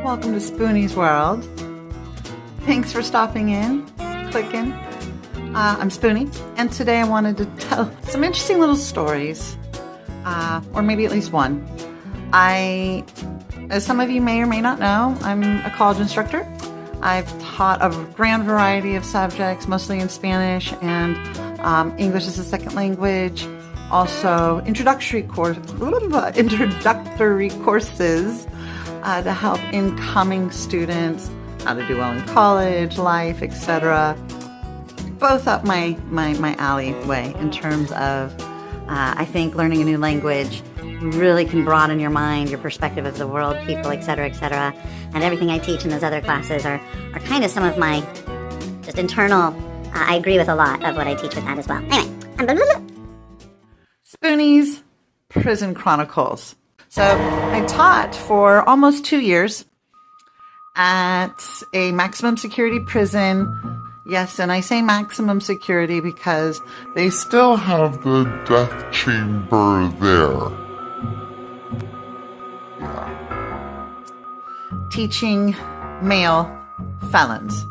Welcome to Spoonie's World. Thanks for stopping in, clicking. I'm Spoonie, and today I wanted to tell some interesting little stories, or maybe at least one. As some of you may or may not know, I'm a college instructor. I've taught a grand variety of subjects, mostly in Spanish and English as a second language. Also, introductory courses to help incoming students how to do well in college, life, etc. Both up my alleyway in terms of, I think learning a new language really can broaden your mind, your perspective of the world, people, etc., etc. And everything I teach in those other classes are kind of some of my just internal, I agree with a lot of what I teach with that as well. Anyway, Spoonie's Prison Chronicles. So I taught for almost 2 years at a maximum security prison. Yes, and I say maximum security because they still have the death chamber there. Teaching male felons,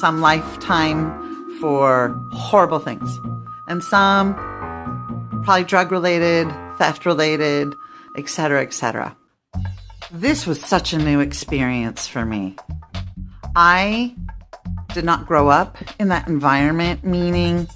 some lifetime for horrible things, and some probably drug-related, theft-related, etc., etc. This was such a new experience for me. I did not grow up in that environment, meaning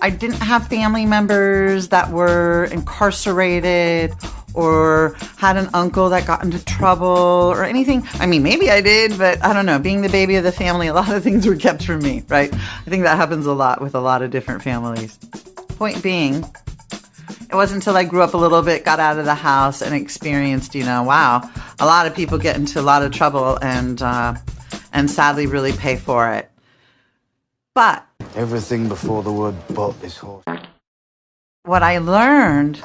I didn't have family members that were incarcerated or had an uncle that got into trouble or anything. I mean, maybe I did, but I don't know. Being the baby of the family, a lot of things were kept from me, right? I think that happens a lot with a lot of different families. Point being, it wasn't until I grew up a little bit, got out of the house, and experienced, wow, a lot of people get into a lot of trouble and sadly really pay for it. But everything before the word "but" is horse. What I learned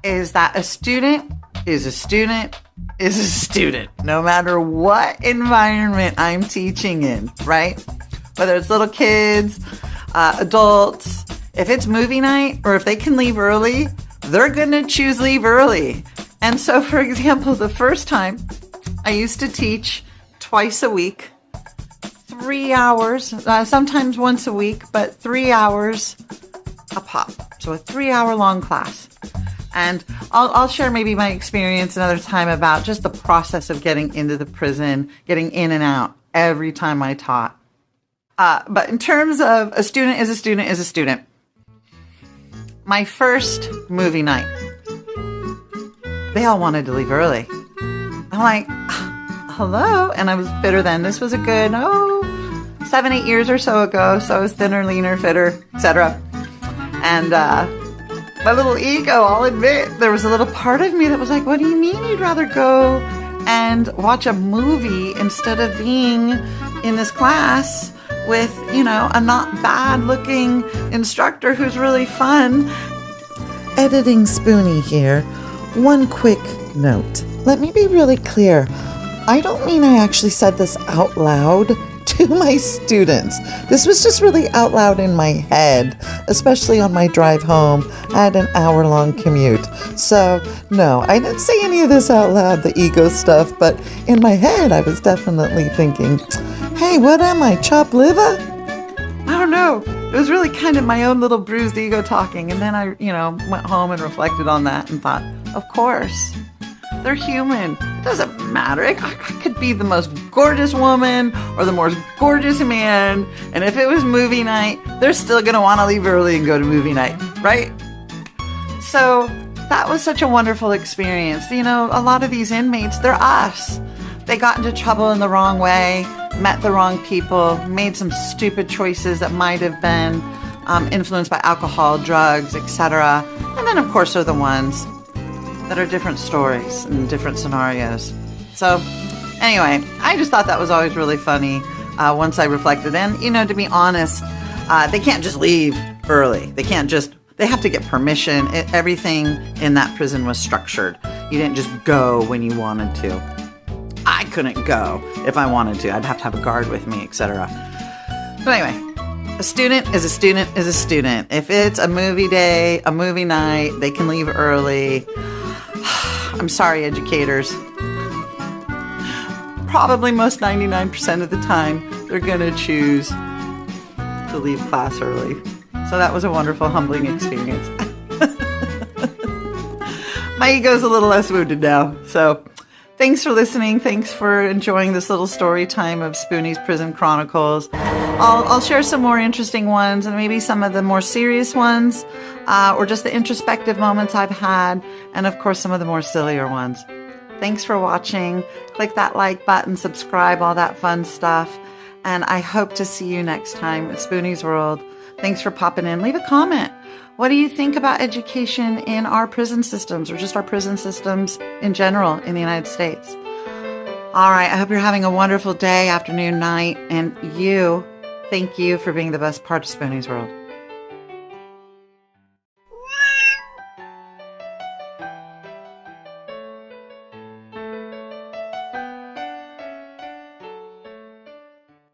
is that a student is a student is a student, no matter what environment I'm teaching in, right? Whether it's little kids, adults. If it's movie night or if they can leave early, they're going to choose leave early. And so, for example, the first time I used to teach twice a week, 3 hours, sometimes once a week, but 3 hours a pop. So a 3-hour long class. And I'll share maybe my experience another time about just the process of getting into the prison, getting in and out every time I taught. But in terms of a student is a student is a student. My first movie night, they all wanted to leave early. I'm like, hello? And I was fitter then. This was a good, 7-8 years or so ago. So I was thinner, leaner, fitter, etc. And my little ego, I'll admit, there was a little part of me that was like, what do you mean you'd rather go and watch a movie instead of being in this class with, a not bad looking instructor who's really fun? Editing Spoonie here. One quick note. Let me be really clear. I don't mean I actually said this out loud to my students. This was just really out loud in my head, especially on my drive home. I had an hour-long commute. So, no, I didn't say any of this out loud, the ego stuff, but in my head, I was definitely thinking, hey, what am I, chopped liver? I don't know. It was really kind of my own little bruised ego talking. And then I, went home and reflected on that and thought, of course, they're human. It doesn't matter. I could be the most gorgeous woman or the most gorgeous man. And if it was movie night, they're still going to want to leave early and go to movie night, right? So that was such a wonderful experience. A lot of these inmates, they're us. They got into trouble in the wrong way, met the wrong people, made some stupid choices that might have been influenced by alcohol, drugs, etc. And then, of course, are the ones that are different stories and different scenarios. So anyway, I just thought that was always really funny once I reflected. And, to be honest, they can't just leave early. They have to get permission. Everything in that prison was structured. You didn't just go when you wanted to. I couldn't go if I wanted to. I'd have to have a guard with me, etc. But anyway, a student is a student is a student. If it's a movie day, a movie night, they can leave early. I'm sorry, educators. Probably most 99% of the time, they're going to choose to leave class early. So that was a wonderful, humbling experience. My ego's a little less wounded now. So thanks for listening. Thanks for enjoying this little story time of Spoonie's Prison Chronicles. I'll share some more interesting ones and maybe some of the more serious ones, or just the introspective moments I've had, and of course some of the more sillier ones. Thanks for watching. Click that like button, subscribe, all that fun stuff. And I hope to see you next time at Spoonie's World. Thanks for popping in. Leave a comment. What do you think about education in our prison systems, or just our prison systems in general in the United States? All right. I hope you're having a wonderful day, afternoon, night. And thank you for being the best part of Spoonie's World.